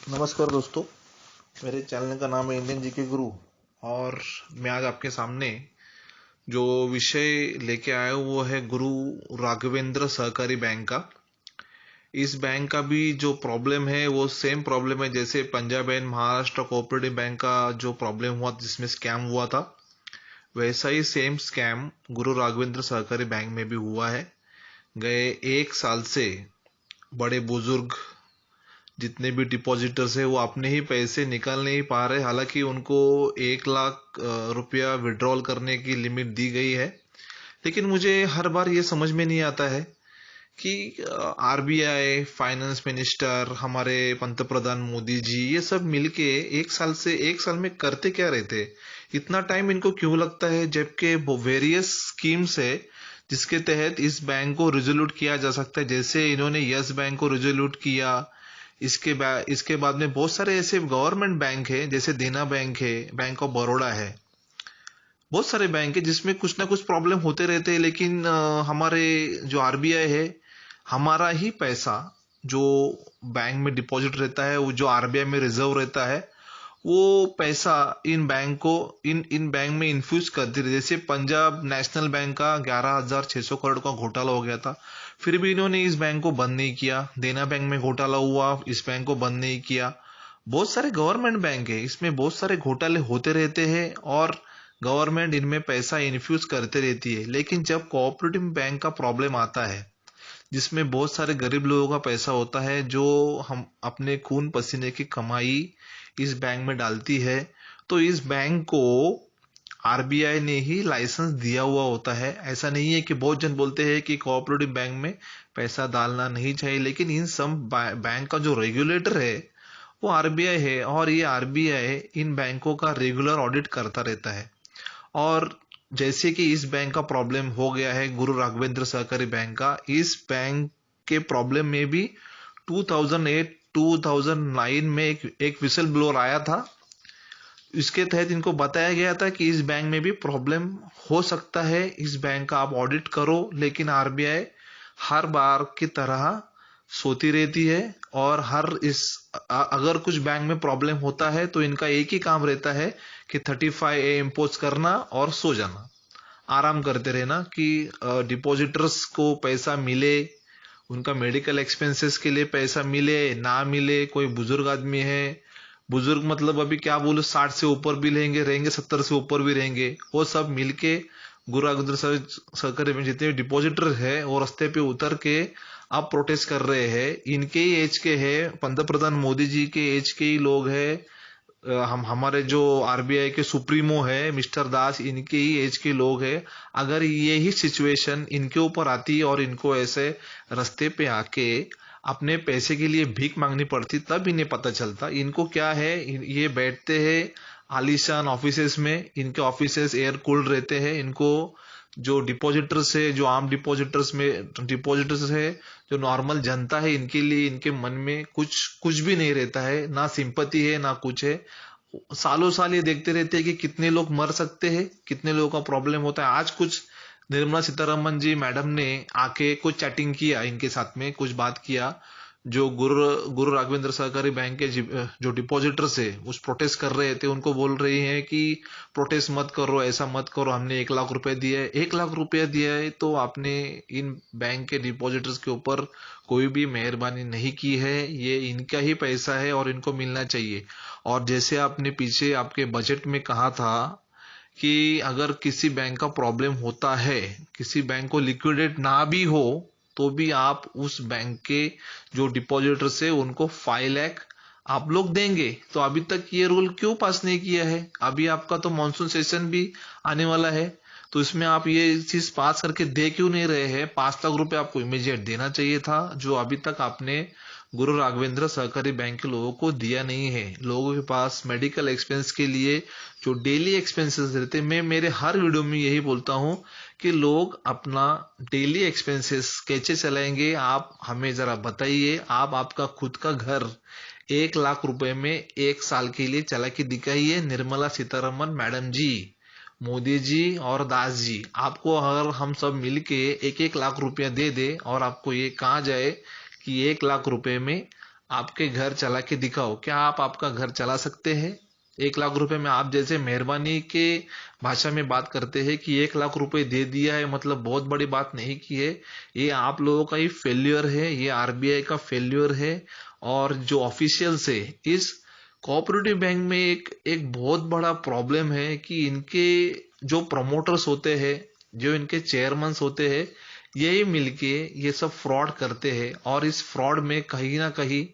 नमस्कार दोस्तों। मेरे चैनल का नाम है इंडियन जीके गुरु। और मैं आज आपके सामने जो विषय लेके आया हूँ वो है गुरु राघवेंद्र सहकारी बैंक का। इस बैंक का भी जो प्रॉब्लम है वो सेम प्रॉब्लम है जैसे Punjab and Maharashtra cooperative bank का जो प्रॉब्लम हुआ जिसमें स्कैम हुआ था, वैसा ही सेम स्कैम गुरु राघवेंद्र सहकारी बैंक में भी हुआ है। गए एक साल से बड़े बुजुर्ग जितने भी डिपॉजिटर्स है वो अपने ही पैसे निकाल नहीं पा रहे, हालांकि उनको 1 लाख रुपया विड्रॉल करने की लिमिट दी गई है। लेकिन मुझे हर बार ये समझ में नहीं आता है कि आरबीआई, फाइनेंस मिनिस्टर, हमारे पंतप्रधान मोदी जी ये सब मिलके एक साल में करते क्या रहते। इतना टाइम इनको क्यों लगता है, जबकि वेरियस स्कीम्स है जिसके तहत इस बैंक को रिजोल्यूट किया जा सकता है। जैसे इन्होंने यस बैंक को रिजोल्यूट किया। इसके बाद में बहुत सारे ऐसे गवर्नमेंट बैंक है जैसे देना बैंक है, बैंक ऑफ बड़ौदा है, बहुत सारे बैंक है जिसमें कुछ ना कुछ प्रॉब्लम होते रहते हैं। लेकिन हमारे जो आरबीआई है, हमारा ही पैसा जो बैंक में डिपॉजिट रहता है, वो जो आरबीआई में रिजर्व रहता है, वो पैसा इन बैंक को इन बैंक में इन्फ्यूज करती रही। जैसे पंजाब नेशनल बैंक का 11,600 करोड़ का घोटाला हो गया था, फिर भी इन्होंने इस बैंक को बंद नहीं किया। देना बैंक में घोटाला हुआ, इस बैंक को बंद नहीं किया। बहुत सारे गवर्नमेंट बैंक है, इसमें बहुत सारे घोटाले होते रहते हैं और गवर्नमेंट इनमें पैसा इन्फ्यूज करते रहती है। लेकिन जब कोऑपरेटिव बैंक का प्रॉब्लम आता है जिसमें बहुत सारे गरीब लोगों का पैसा होता है जो हम अपने खून पसीने की कमाई इस बैंक में डालती है, तो इस बैंक को आरबीआई ने ही लाइसेंस दिया हुआ होता है। ऐसा नहीं है कि बहुत जन बोलते हैं कि कोऑपरेटिव बैंक में पैसा डालना नहीं चाहिए, लेकिन इन सब बैंक का जो रेगुलेटर है वो आरबीआई है और ये आरबीआई इन बैंकों का रेगुलर ऑडिट करता रहता है। और जैसे कि इस बैंक का प्रॉब्लम हो गया है गुरु राघवेंद्र सहकारी बैंक का, इस बैंक के प्रॉब्लम में भी 2008 2009 में एक विसल ब्लोअर आया था। इसके तहत इनको बताया गया था कि इस बैंक में भी प्रॉब्लम हो सकता है, इस बैंक का आप ऑडिट करो। लेकिन आरबीआई हर बार की तरह सोती रहती है और अगर कुछ बैंक में प्रॉब्लम होता है तो इनका एक ही काम रहता है कि 35A इम्पोज करना और सो जाना, आराम करते रहना कि डिपॉजिटर्स को पैसा मिले, उनका मेडिकल एक्सपेंसेस के लिए पैसा मिले ना मिले। कोई बुजुर्ग आदमी है, बुजुर्ग मतलब अभी क्या बोलो, 60 से ऊपर भी रहेंगे 70 से ऊपर भी रहेंगे, वो सब मिलके गुरु राघवेंद्र सहकारी में जितने डिपॉजिटर है वो रास्ते पे उतर के अब प्रोटेस्ट कर रहे हैं। इनके ही एज के हैं, पंतप्रधान मोदी जी के एज के ही लोग हैं। हमारे जो आरबीआई के सुप्रीमो है मिस्टर दास, इनके ही एज के लोग हैं। अगर ये ही सिचुएशन इनके ऊपर आती और इनको ऐसे रास्ते पे आके अपने पैसे के लिए भीख मांगनी पड़ती, तब इन्हें पता चलता। इनको क्या है, ये बैठते हैं आलीशान ऑफिसेस में, इनके ऑफिसेस एयर कूल्ड रहते हैं। इनको जो डिपॉजिटर्स है, जो आम डिपॉजिटर्स है, जो नॉर्मल जनता है, इनके लिए इनके मन में कुछ भी नहीं रहता है, ना सिंपैथी है ना कुछ है। सालों साल ये देखते रहते हैं कि कितने लोग मर सकते हैं, कितने लोगों का प्रॉब्लम होता है। आज कुछ निर्मला सीतारमन जी मैडम ने आके कुछ चैटिंग किया, इनके साथ में कुछ बात किया। जो गुरु राघवेंद्र सहकारी बैंक के जो डिपॉजिटर्स है उस प्रोटेस्ट कर रहे थे, उनको बोल रही हैं कि प्रोटेस्ट मत करो, ऐसा मत करो, हमने 1 लाख रुपए दिया है। 1 लाख रुपया दिया है तो आपने इन बैंक के डिपॉजिटर्स के ऊपर कोई भी मेहरबानी नहीं की है। ये इनका ही पैसा है और इनको मिलना चाहिए। और जैसे आपने पीछे आपके बजट में कहा था कि अगर किसी बैंक का प्रॉब्लम होता है, किसी बैंक को लिक्विडेट ना भी हो तो भी आप उस बैंक के जो डिपॉजिटर्स है उनको 5 लाख आप लोग देंगे। तो अभी तक ये रूल क्यों पास नहीं किया है? अभी आपका तो मॉनसून सेशन भी आने वाला है, तो इसमें आप ये चीज पास करके दे क्यों नहीं रहे हैं? 5 लाख रुपए आपको इमीडिएट देना चाहिए था, जो अभी तक आपने गुरु राघवेंद्र सहकारी बैंक के लोगों को दिया नहीं है। लोगों के पास मेडिकल एक्सपेंस के लिए जो डेली एक्सपेंसेस रहते, मैं मेरे हर वीडियो में यही बोलता हूं कि लोग अपना डेली एक्सपेंसेस कैसे चलाएंगे, आप हमें जरा बताइए। आप आपका खुद का घर 1 लाख रुपए में 1 साल के लिए चला के दिखाइए। निर्मला सीतारमन मैडम जी, मोदी जी और दास जी, आपको अगर हम सब मिलके 1-1 लाख रुपया दे दे और आपको ये कहा जाए कि 1 लाख रुपए में आपके घर चला के दिखाओ। क्या आप आपका घर चला सकते हैं 1 लाख रुपए में? आप जैसे मेहरबानी के भाषा में बात करते हैं कि 1 लाख रुपए दे दिया है, मतलब बहुत बड़ी बात नहीं की है। ये आप लोगों का ही फेल्यूर है, ये आरबीआई का फेल्यूर है। और जो ऑफिशियल्स है इस कोऑपरेटिव बैंक में एक एक बहुत बड़ा प्रॉब्लम है कि इनके जो प्रमोटर्स होते हैं, जो इनके चेयरमैन होते हैं, यही मिलके ये सब फ्रॉड करते हैं। और इस फ्रॉड में कहीं ना कहीं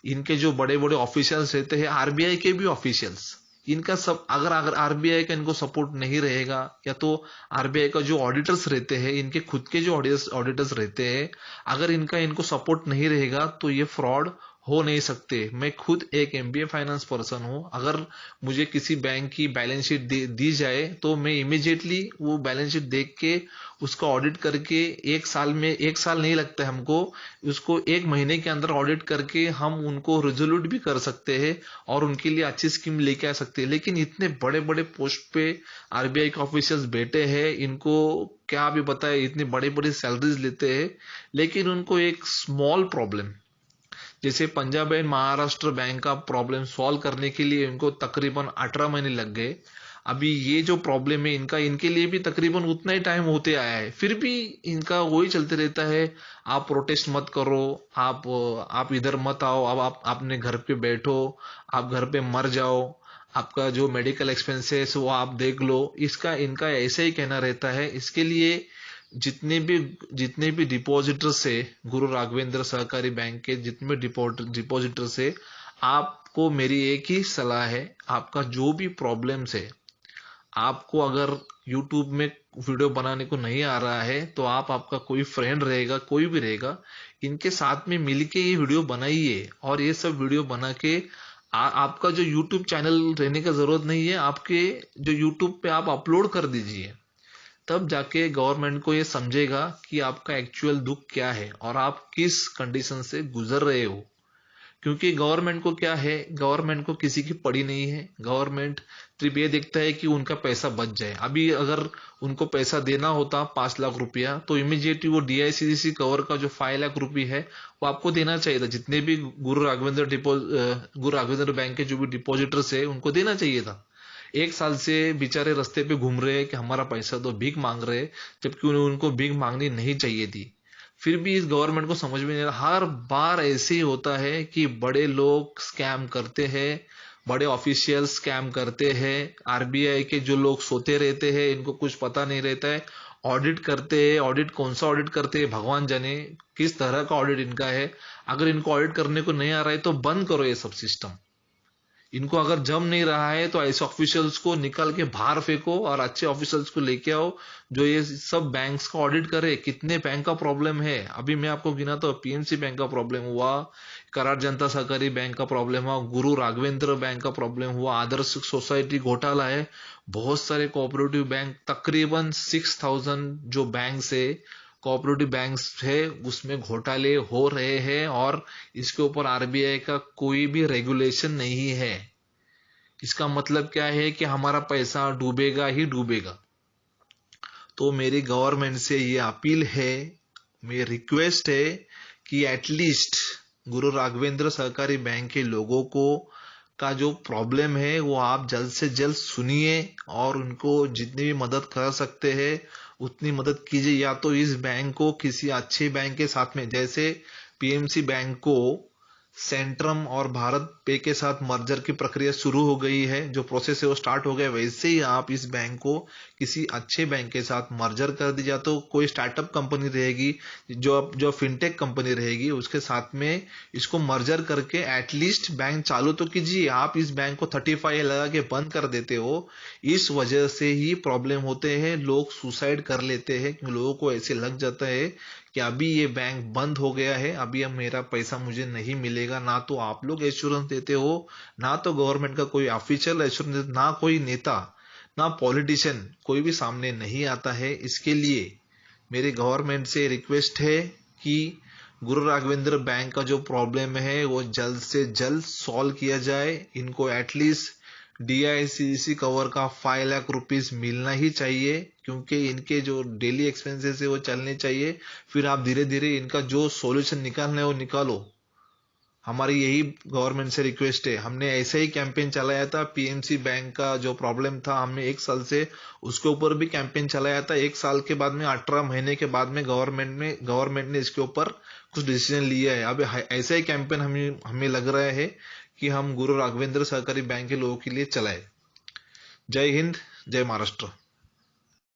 इनके जो बड़े बड़े ऑफिशियल्स रहते हैं, आरबीआई के भी ऑफिशियल्स, इनका सब अगर अगर आरबीआई का इनको सपोर्ट नहीं रहेगा, या तो आरबीआई का जो ऑडिटर्स रहते हैं, इनके खुद के जो ऑडिटर्स रहते हैं, अगर इनका इनको सपोर्ट नहीं रहेगा तो ये फ्रॉड हो नहीं सकते। मैं खुद एक एमबीए फाइनेंस पर्सन हूं। अगर मुझे किसी बैंक की बैलेंस शीट दी जाए तो मैं इमिजिएटली वो बैलेंस शीट देख के उसका ऑडिट करके 1 साल में, 1 साल नहीं लगता है हमको, उसको 1 महीने के अंदर ऑडिट करके हम उनको रिजोल्यूट भी कर सकते हैं और उनके लिए अच्छी स्कीम लेके आ सकते हैं। लेकिन इतने बड़े बड़े पोस्ट पे आरबीआई के ऑफिशियल्स बैठे हैं, इनको क्या भी पता है, इतनी बड़ी बड़ी सैलरीज लेते हैं, लेकिन उनको एक स्मॉल प्रॉब्लम, जैसे पंजाब एंड महाराष्ट्र बैंक का प्रॉब्लम सॉल्व करने के लिए इनको तकरीबन 18 महीने लग गए। अभी ये जो प्रॉब्लम है इनका, इनके लिए भी तकरीबन उतना ही टाइम होते आया है, फिर भी इनका वही चलते रहता है। आप प्रोटेस्ट मत करो, आप इधर मत आओ, अब आप अपने घर पे बैठो, आप घर पे मर जाओ, आपका जो मेडिकल एक्सपेंसेस वो आप देख लो। इसका इनका ऐसे ही कहना रहता है। इसके लिए जितने भी डिपॉजिटर से, गुरु राघवेंद्र सहकारी बैंक के जितने भी डिपॉजिटर से, आपको मेरी एक ही सलाह है, आपका जो भी प्रॉब्लम्स है, आपको अगर यूट्यूब में वीडियो बनाने को नहीं आ रहा है तो आप, आपका कोई फ्रेंड रहेगा, कोई भी रहेगा, इनके साथ में मिलके ये वीडियो बनाइए। और ये सब वीडियो बना के आपका जो यूट्यूब चैनल रहने का जरूरत नहीं है, आपके जो यूट्यूब पे आप अपलोड कर दीजिए। तब जाके गवर्नमेंट को ये समझेगा कि आपका एक्चुअल दुख क्या है और आप किस कंडीशन से गुजर रहे हो। क्योंकि गवर्नमेंट को क्या है, गवर्नमेंट को किसी की पड़ी नहीं है। गवर्नमेंट सिर्फ ये देखता है कि उनका पैसा बच जाए। अभी अगर उनको पैसा देना होता 5 लाख रुपया, तो इमीडिएटली वो डीआईसीसी कवर का जो 5 लाख रुपये है वो आपको देना चाहिए था। जितने भी गुरु राघवेंद्र बैंक के जो भी डिपॉजिटर्स है उनको देना चाहिए था। 1 साल से बेचारे रास्ते पे घूम रहे हैं कि हमारा पैसा दो, भीख मांग रहे हैं, जबकि उनको भीख मांगनी नहीं चाहिए थी। फिर भी इस गवर्नमेंट को समझ में नहीं आ रहा। हर बार ऐसे ही होता है कि बड़े लोग स्कैम करते हैं, बड़े ऑफिशियल स्कैम करते हैं, आरबीआई के जो लोग सोते रहते हैं, इनको कुछ पता नहीं रहता है, ऑडिट करते हैं। ऑडिट कौन सा ऑडिट करते हैं भगवान जाने, किस तरह का ऑडिट इनका है। अगर इनको ऑडिट करने को नहीं आ रहा है तो बंद करो ये सब सिस्टम। इनको अगर जम नहीं रहा है तो ऐसे ऑफिशियल्स को निकाल के बाहर फेंको और अच्छे ऑफिशियल्स को लेके आओ जो ये सब बैंक्स का ऑडिट करे। कितने बैंक का प्रॉब्लम है, अभी मैं आपको गिना तो पीएमसी बैंक का प्रॉब्लम हुआ, करार जनता सहकारी बैंक का प्रॉब्लम हुआ, गुरु राघवेंद्र बैंक का प्रॉब्लम हुआ, आदर्श सोसाइटी घोटाला है, बहुत सारे कोऑपरेटिव बैंक, तकरीबन 6000 जो बैंक है, कोऑपरेटिव बैंक्स है, उसमें घोटाले हो रहे हैं और इसके ऊपर आरबीआई का कोई भी रेगुलेशन नहीं है। इसका मतलब क्या है कि हमारा पैसा डूबेगा ही डूबेगा। तो मेरी गवर्नमेंट से ये अपील है, मेरी रिक्वेस्ट है कि एटलीस्ट गुरु राघवेंद्र सहकारी बैंक के लोगों को का जो प्रॉब्लम है वो आप जल्द से जल्द सुनिए और उनको जितनी भी मदद कर सकते हैं उतनी मदद कीजिए। या तो इस बैंक को किसी अच्छे बैंक के साथ में, जैसे पीएमसी बैंक को सेंट्रम और भारत पे के साथ मर्जर की प्रक्रिया शुरू हो गई है, जो प्रोसेस है वो स्टार्ट हो गया, वैसे ही आप इस बैंक को किसी अच्छे बैंक के साथ मर्जर कर दीजिए। तो कोई स्टार्टअप कंपनी रहेगी, जो फिनटेक कंपनी रहेगी, उसके साथ में इसको मर्जर करके एटलीस्ट बैंक चालू तो कीजिए। आप इस बैंक को 35 लगा के बंद कर देते हो, इस वजह से ही प्रॉब्लम होते हैं। लोग सुसाइड कर लेते हैं क्योंकि लोगों को ऐसे लग जाता है कि अभी ये बैंक बंद हो गया है, अभी अब मेरा पैसा मुझे नहीं मिलेगा। ना तो आप लोग एश्योरेंस देते हो, ना तो गवर्नमेंट का कोई ऑफिशियल एश्योरेंस, ना कोई नेता, ना पॉलिटिशियन, कोई भी सामने नहीं आता है। इसके लिए मेरी गवर्नमेंट से रिक्वेस्ट है कि गुरु राघवेंद्र बैंक का जो प्रॉब्लम है वो जल्द से जल्द सॉल्व किया जाए। इनको एटलीस्ट डीआईसीसी कवर का 5 लाख रुपीज मिलना ही चाहिए, क्योंकि इनके जो डेली एक्सपेंसेस है वो चलने चाहिए। फिर आप धीरे धीरे इनका जो सॉल्यूशन निकालना है वो निकालो। हमारी यही गवर्नमेंट से रिक्वेस्ट है। हमने ऐसे ही कैंपेन चलाया था, पीएमसी बैंक का जो प्रॉब्लम था हमने 1 साल से उसके ऊपर भी कैंपेन चलाया था। 1 साल के बाद में 18 महीने के बाद में गवर्नमेंट ने इसके ऊपर कुछ डिसीजन लिया है। अब ऐसा ही कैंपेन हमें लग रहा है कि हम गुरु राघवेंद्र सहकारी बैंक के लोगों के लिए चलाए। जय हिंद, जय महाराष्ट्र।